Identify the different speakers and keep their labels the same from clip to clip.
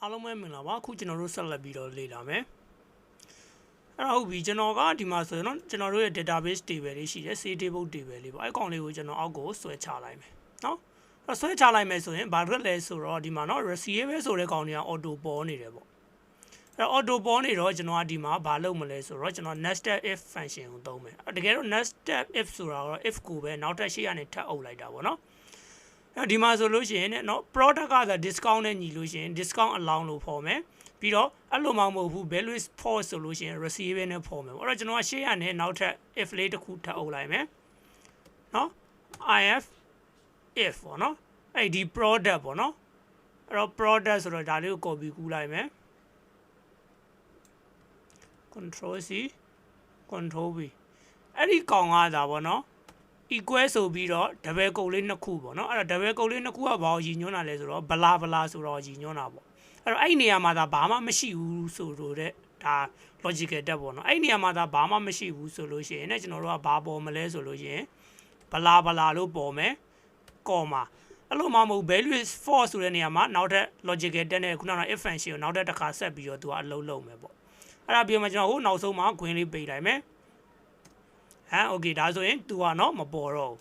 Speaker 1: အားလုံးပဲမင်္ဂလာပါအခုကျွန်တော်တို့ဆက်လက်ပြီးတော့လေ့လာမယ်အဲ့ဒါဟုတ်ပြီကျွန်တော်ကဒီမှာဆိုရင်တော့ကျွန်တော်တို့ရဲ့ database table လေးရှိတယ် C table table လေးပေါ့အဲ့ကောင်လေးကိုကျွန်တော်အောက်ကိုဆွဲချလိုက်မယ်နော်အဲ့ဆွဲချလိုက်မယ်ဆိုရင်ဘာဖြစ်လဲဆိုတော့ဒီမှာနော် receive ဆိုတဲ့ကောင်တွေက auto ပေါ်နေတယ်ပေါ့အဲ့ auto ပေါ်နေတော့ကျွန်တော်ကဒီမှာဘာလုပ်မလဲဆိုတော့ကျွန်တော် nested if function ကိုသုံးမယ်တကယ်တော့ nested if ဆိုတာတော့ if ကိုပဲနောက်ထပ်ရှေ့ကနေထပ်အုပ်လိုက်တာပေါ့နော်ဒီမှာဆိုလို့ရှိရင်เนาะ product ကသာ discount နဲ့ညီလို့ရှိရင် discount allow လို့ဖော်မယ်ပြီးတော့အဲ့လိုမှမဟုတ်ဘူး value is false ဆိုလို့ရှိရင် receive နဲ့ဖော်မယ်အဲ့တော့ကျွန်တော်ကရှေ့ရနဲ့နောက်ထပ် if လေးတစ်ခုထပ်အုပ်လိုက်မယ်เนาะ if if ပေါ့เนาะအဲ့ဒီ product ပေါ့เนาะအဲ့တော့ product ဆိုတော့ဒါလေးကို copy ကူးလိုက်မယ် control C control V အဲ့ဒီကောင်ကသာပေါ့เนาะequal ဆိုပြီးတော့ double ကုတ်လေးနှစ်ခုပေါ့နော်အဲ့တော့ double ကုတ်လေးနှစ်ခုကဘာကိုရည်ညွှန်းတာလဲဆိုတော့ဘလာဘလာဆိုတော့ရည်ညွှန်းတာပေါ့အဲ့တော့အဲ့နေရာမှာဒါဘာမှမရှိဘူးဆိုတော့တဲ့ဒါ logical တက်ပေါ့နော်အဲ့နေရာမှာဒါဘာမှမရှိဘူးဆိုလို့ရှိရင်လည်းကျွန်တော်တို့ကဘာပေါ်မလဲဆိုလို့ရှိရင်ဘလာဘလာလို့ပေါ်မယ် comma အဲ့လိုမှမဟုတ် value is false ဆိုတဲ့နေရာမှာနောက်ထပ် logical တက်နဲ့ခုနက if function ကိုနောက်ထပ်တစ်ခါဆက်ပြီးတော့သူကအလုပ်လုပ်မယ်ပေါ့အဲ့ဒါပြီးမှကျွန်တော်ဟိုနောက်ဆုံးမှာ green လေးပေးလိုက်မယ်โอเคဒါဆိုရင် तू อ่ะเนาะမပေါ်တော့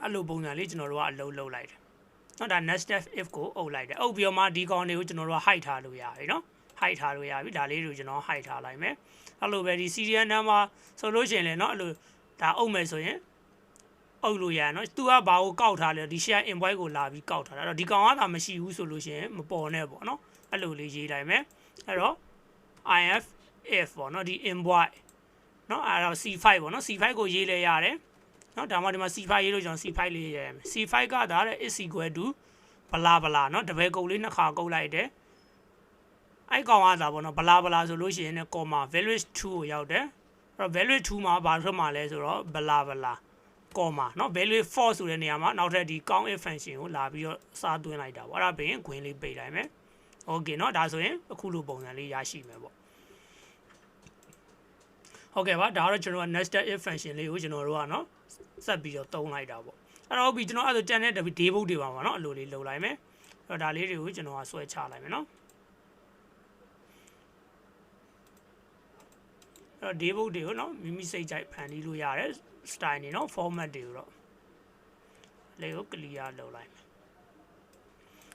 Speaker 1: အဲ့လိုပုံစံလေးကျွန်တော်တို့ကအလုပ်လုပ်လိုက်တယ်เนาะဒါ nested if ကိုအုပ်လိုက်တယ်အုပ်ပြီးတော့မှဒီကောင်တွေကိုကျွန်တော်တို့က hide ထားလို့ရပြီเนาะ hide ထားလို့ရပြီဒါလေးတွေကိုကျွန်တော် hide ထားလိုက်မယ်အဲ့လိုပဲဒီ serial number ဆိုလို့ရှိရင်လည်းเนาะအဲ့လိုဒါအုပ်မယ်ဆိုရင်အုပ်လို့ရเนาะ तू ကဘာကိုကောက်ထားလဲဒီ share invoice ကိုလာပြီးကောက်ထားတာအဲ့တော့ဒီကောင်ကသာမရှိဘူးဆိုလို့ရှိရင်မပေါ်နဲ့ပေါ့เนาะအဲ့လိုလေးရေးလိုက်မယ်အဲ့တော့ if if ပေါ့เนาะဒီ invoiceနော်အဲ့တော့ C5 ပေါ့နော် C5 ကိုရေးလဲရတယ်နော်ဒါမှဒီမှာ C5 ရေးလို့ကျွန်တော် C5 လေးရေးရမယ် C5 ကဒါတဲ့ is equal to ဘလာဘလာနော်တပည့်ကုတ်လေးနှစ်ခါကုတ်လိုက်တယ်အဲ့ကောင်ကသာပေါ့နော်ဘလာဘလာဆိုလို့ရှိရင် comma value 2ကိုရောက်တယ်အဲ့တော့ value 2မှာဘာထွက်မှာလဲဆိုတော့ဘလာဘလာ comma နော် value 4ဆိုတဲ့နေရာမှာနောက်ထပ်ဒီ count if function ကိုလာပြီးတော့စားသွင်းလိုက်တာပေါ့အဲ့ဒါပြင် green လေးပိတ်လိုက်မယ် okay နော်ဒါဆိုရင်အခုလိုပုံစံလေးရရှိမယ်ပေါ့ဟုတ်ကဲ့ပါဒါကတော့ကျွန်တော်က nested if function လေးကိုကျွန်တော်တို့ကเนาะဆက်ပြီးတော့သုံးလိုက်တာပေါ့အဲ့တော့ဟုတ်ပြီကျွန်တော်အဲ့ဒါကြံတဲ့ debug တွေပါမှာเนาะအလိုလေးလုပ်လိုက်မယ်အဲ့တော့ဒါလေးတွေကိုကျွန်တော်ကဆွဲချလိုက်မယ်เนาะအဲ့တော့ debug တွေကိုเนาะမိမိစိတ်ကြိုက်ဖန်တီးလို့ရတယ် style နေเนาะ format တွေကိုတော့လေးကို clear လုပ်လိုက်မယ်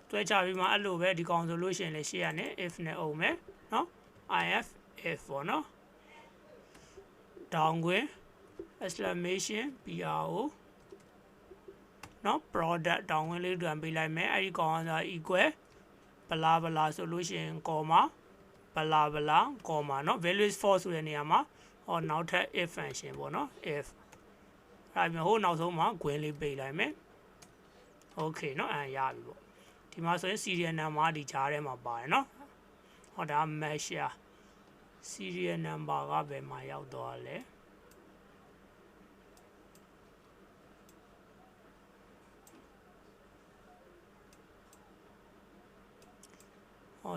Speaker 1: ဆွဲချပြီးမှအဲ့လိုပဲဒီကောင်ဆိုလို့ရှိရင်လည်းရှေ့ရနဲ့ if နဲ့အုပ်မယ်เนาะ if if ပေါ့เนาะdowngrade exclamation PRO เนาะ product downgrade လေးတွန်ပေးလိုက်မယ်အဲ့ဒီကောင်က equal ဘလာဘလာဆိုလို့ရှိရင် comma ဘလာဘလာ comma เนาะ value is false ဆိုတဲ့နေရာမှာဟောနောက်ထပ် if function ပေါ့เนาะ if အဲ့ဒါမျိုးဟိုနောက်ဆုံးမှာ green လေးပေးလိုက်မယ် okay เนาะအဲ့ရပြီပေါ့ဒီမှာဆိုရင် serial number ဒီကြားထဲမှာပါတယ်เนาะဟောဒါ measure serial number ကဘယ်မှာရောက်သွားလဲ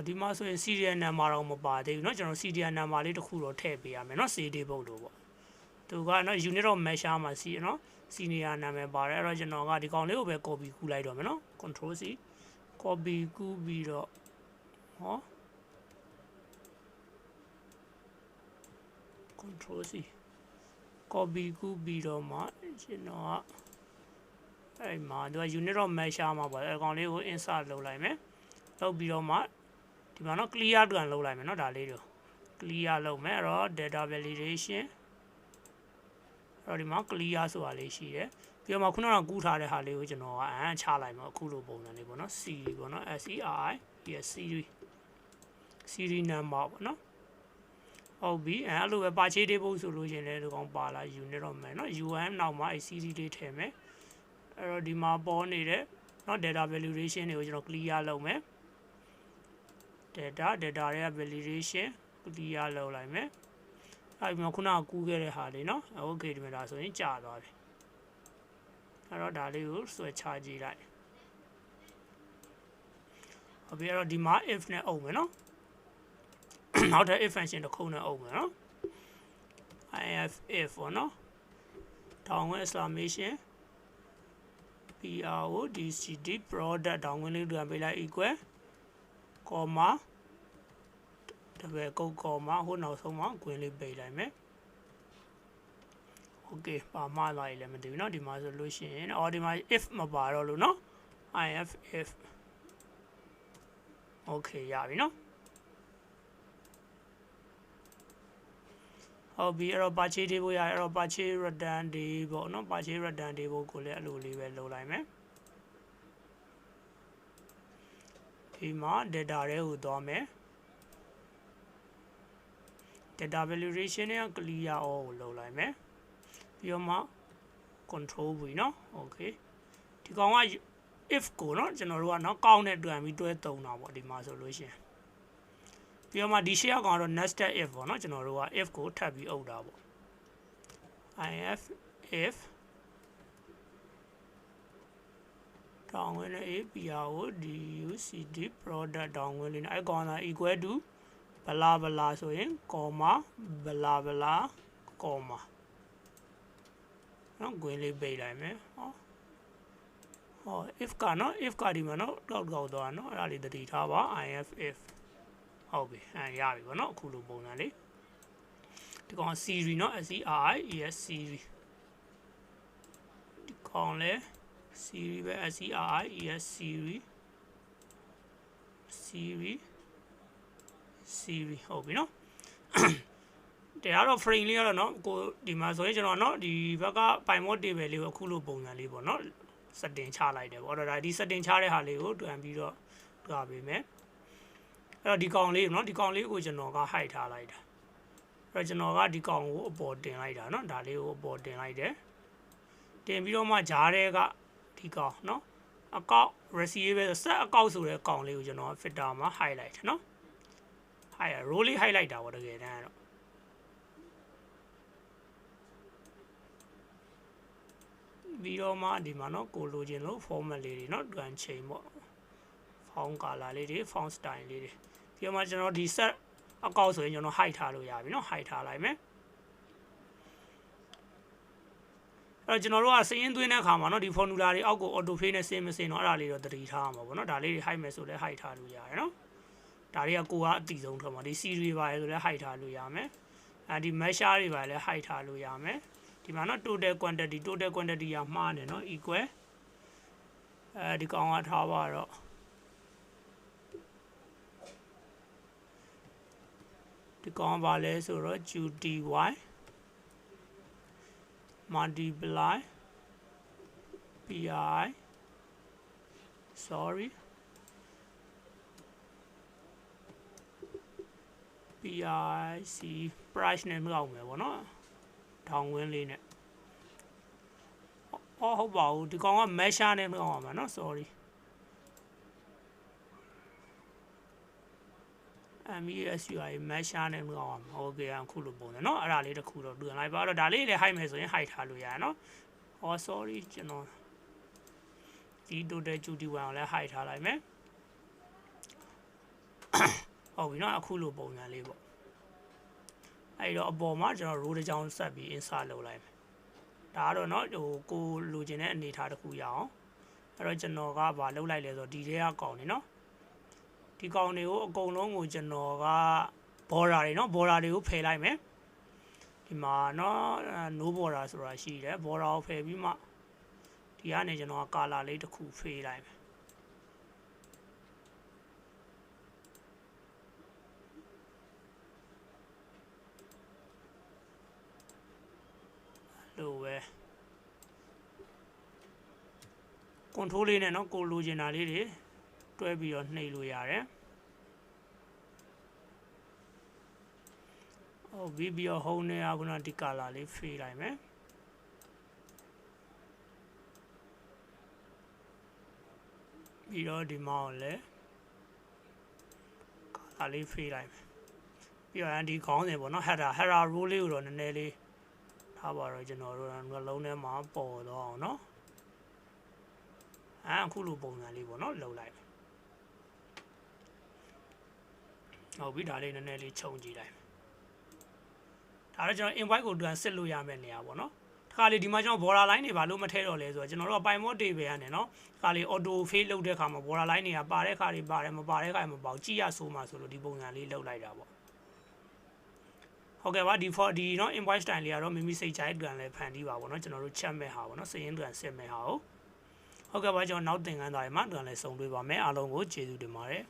Speaker 1: ဒီမှာဆိုရင် serial number တော့မပါသေးဘူးเนาะကျွန်တော် serial number လေးတစ်ခုတော့ထည့်ပေးရမယ်เนาะ CD ဘုတ်လို့ပေါ့သူကเนาะ unit of measure မှာစီเนาะ senior နာမည်ပါတယ်အဲ့တော့ကျွန်တော်ကဒီကောင်လေးကိုပဲ copy ကူးလိုက်တော့မယ်เนาะ control C copy ကူးပြီးတော့control C copy ကူးပြီးတော့မှကျွန်တော်ကအဲ့မှာသူက unit of measure မှာပေါ့အဲ့ကောင်လေးကို insert လုပ်လိုက်မယ်လုပ်ပြီးတော့မှဒီမှာเนาะ clear တွန်လုပ်လိုက်မယ်เนาะဒါလေးတို့ clear လုပ်မယ်အဲ့တော့ data validation အဲ့တော့ဒီမှာ clear ဆိုတာလေးရှိတယ်ပြီးတော့မှခုနကကူးထားတဲ့ဟာလေးကိုကျွန်တော်ကချလိုက်မှာအခုလိုပုံစံလေးပေါ့เนาะ C ပေါ့เนาะ SERI yes series number ပေါ့เนาะဟုတ်ပြီအဲ့လိုပဲ purchase table ဆိုလို့ရှင်လည်းဒီကောင်ပါလာ unit တော့မယ်เนาะ UM နောက်မှာ series လေးထည့်မယ်အဲ့တော့ဒီမှာပေါ်နေတဲ့เนาะ data validation တွေကိုကျွန်တော် clear လုပ်မယ် data တွေက validation clear လုပ်လိုက်မယ်အဲ့ဒီမှာခုနကကူးခဲ့တဲ့ဟာလေးเนาะ okay ဒီမှာဒါဆိုရင်ကြာသွားပြီအဲ့တော့ဒါလေးကိုဆွဲချကြည့်လိုက်ဟုတ်ပြီအဲ့တော့ဒီမှာ if နဲ့အုပ်မယ်เนาะနောက်ထပ် if function တစ်ခုနဲ့အုပ်မယ်เนาะ if ပေါ့เนาะ downgrade exclamation PRODCT product တောင်းဝင်လေးတွေ့ပေးလိုက် equal comma တပည့်ကုတ် comma ဟိုနောက်ဆုံးမှာခွင်းလေးပေးလိုက်မယ် okay ပါမှလာရည်လည်းမသိဘူးเนาะဒီမှာဆိုလို့ရှိရင်အော်ဒီမှာ if မပါတော့လို့เนาะ if okay ရပြီเนาะဟုတ်ပြီအဲ့တော့ purchase တွေပို့ရအဲ့တော့ purchase return တွေပေါ့เนาะ purchase return တွေပို့ကိုလည်းအဲ့လိုလေးပဲလုပ်လိုက်မယ်ဒီမှာ data တွေကိုသွားမယ် data validation နဲ့ clear all ကိုလုပ်လိုက်မယ်ပြီးတော့မှ control v เนาะ okay ဒီကောင်က if ကိုเนาะကျွန်တော်တို့ကเนาะကောင်းတဲ့တွန်ပြီးတွဲသုံးတာပေါ့ဒီမှာဆိုလို့ရှိရင်ပြီးတော့မှဒီ share ကောင်ကတော့ nested if ပေါ့เนาะကျွန်တော်တို့က if ကိုထပ်ပြီးအုပ်တာပေါ့ if တောင်းဝင်လေး PRODUCT product တောင်းဝင်လေးနဲ့အဲ့ကောင်က equal to ဘလာဘလာဆိုရင် comma ဘလာဘလာ comma နော်ဂွင်းလေးပေးလိုက်မယ်ဟော if ကနော် if ကဒီမှာနော်တောက်သွားနော်အဲ့ဒါလေးသတိထားပါ if ဟုတ်ပြီရပြီပေါ့နော်အခုလိုပုံစံလေးဒီကောင် series နော် series series ဒီကောင်လဲ series ပဲ series series ဟုတ်ပြီနော်တရားတော့ frame လေးကတော့เนาะကိုဒီမှာဆိုရင်ကျွန်တော်เนาะဒီဘက်က python table လေးကိုအခုလိုပုံစံလေးပေါ့เนาะ setting ချလိုက်တယ်ပေါ့အဲ့တော့ဒါဒီ setting ချတဲ့ဟာလေးကိုတွန်ပြီးတော့တွားပေးမယ်အဲ့တော့ဒီကောင်လေးเนาะဒီကောင်လေးကိုကျွန်တော်က hide ထားလိုက်တာအဲ့တော့ကျွန်တော်ကဒီကောင်ကိုအပေါ်တင်လိုက်တာเนาะဒါလေးကိုအပေါ်တင်လိုက်တယ်တင်ပြီးတော့မှဂျားတဲ့ကဒီကောင်เนาะအကောက် receive ဆက်အကောက်ဆိုတဲ့ကောင်လေးကိုကျွန်တော် filter မှာ hide လိုက်တယ်เนาะ hide row လေး hide လိုက်တာပေါ့တကယ်တမ်းတော့ပြီးတော့မှဒီမှာเนาะကိုလိုချင်လို့ format လေးတွေเนาะ တွန်ချိန်ပေါ့ font color လေးတွေ font style လေးတွေပြီးတော့မှကျွန်တော်ဒီ set အကောက်ဆိုရင်ကျွန်တော် hide ထားလို့ရပြီเนาะ hide ထားလိုက်မယ်အဲ့တော့ကျွန်တော်တို့ကစရင်းသွင်းတဲ့အခါမှာเนาะဒီ formula တွေအောက်ကို auto fill နဲ့ဆင်းမဆင်းတော့အဲ့ဒါလေးတော့သတိထားမှာပေါ့เนาะဒါလေးတွေ hide မယ်ဆိုလဲ hide ထားလို့ရတယ်เนาะဒါတွေကကိုကအတိဆုံးထွက်မှာဒီ series ပါလေဆိုလဲ hide ထားလို့ရမယ်အဲဒီ measure တွေပါလဲ hide ထားလို့ရမယ်ဒီမှာเนาะ total quantity ကမှားတယ်เนาะ equal ဒီကောင်ကထားပါတော့ဒီကောင်ပါလဲဆိုတော့ qty multiply pi sorry PIC price နဲ့မလောက်မယ်ပေါ့နော်ထောင်ဝင်းလေးနဲ့ဟုတ်ပါဘူးဒီကောင်က measure နဲ့မလောက်အောင်ပါနော် sorry MESUI measure နဲ့မလောက်အောင်โอเคအခုလိုပုံတယ်နော်အဲ့ဒါလေးတစ်ခုတော့တွင်လိုက်ပါတော့ဒါလေးလည်း hide မယ်ဆိုရင် hide ထားလို့ရတယ်နော်sorry ကျွန်တော်ဒီ total duty 1ကိုလည်း hide ထားလိုက်မယ်ဟုတ်ပြီနော်အခုလိုပုံစံလေးပေါ့အဲ့တော့အပေါ်မှာကျွန်တော် row တစ်ချောင်းဆက်ပြီး insert လုပ်လိုက်မယ်ဒါကတော့เนาะဟိုကိုလိုချင်တဲ့အနေအထားတစ်ခုရအောင်အဲ့တော့ကျွန်တော်ကဗာလုပ်လိုက်လဲဆိုတော့ဒီထဲကကောင်နေเนาะဒီကောင်တွေကိုအကုန်လုံးကိုကျွန်တော်က border တွေเนาะ border တွေကိုဖယ်လိုက်မယ်ဒီမှာเนาะ no border ဆိုတာရှိတယ် border ကိုဖယ်ပြီးမှဒီကနေကျွန်တော်က color လေးတစ်ခုဖယ်လိုက်မယ်လို့ပဲ control လေးနဲ့เนาะကိုလိုချင်တာလေးတွေတွဲပြီးတော့နှိပ်လို့ရတယ်ဟုတ်ပြီးတော့ home နဲ့ခုနဒီ color လေး fade လိုက်မယ်ပြီးတော့ဒီမှာလည်း color လေး fade လိုက်မယ်ပြီးတော့ဒီခေါင်းစဉ်ပေါ့เนาะ header row လေးကိုတော့နည်းနည်းလေးထားပါတော့ကျွန်တော်တို့နှလုံးထဲမှာပေါ်တော့အောင်เนาะအခုလိုပုံစံလေးပေါ့เนาะလှုပ်လိုက်ဟုတ်ပြီဒါလေးနည်းနည်းလေးခြုံကြည့်လိုက်ဒါတော့ကျွန်တော် invite ကိုတွန်စစ်လို့ရမယ့်နေရာပေါ့เนาะ ခါလေဒီမှာကျွန်တော် border line တွေဘာလို့မထည့်တော့လဲဆိုတော့ကျွန်တော်တို့ကပိုင်မော့ table ကနေเนาะခါလေ auto fill လုပ်တဲ့ခါမှာ border line တွေကပါတဲ့ခါတွေပါတယ်မပါတဲ့ခါမပါဘူးကြည့်ရဆိုမှဆိုလို့ဒီပုံစံလေးလုပ်လိုက်တာပေါ့ဟုတ်ကဲ့ပါဒီ for ဒီเนาะ invoice style လေးကတော့မိမိစိတ်ကြိုက်တွင်လည်းဖန်တီးပါပေါ့เนาะကျွန်တော်တို့ချက်မဲ့ဟာပေါ့เนาะစည်ရင်းတွင်စစ်မဲ့ဟာဟုတ်ကဲ့ပါကျွန်တော်နောက်သင်ခန်းသားတွေမှာတွင်လည်းစုံတွေ့ပါမယ်အားလုံးကိုကျေးဇူးတင်ပါတယ်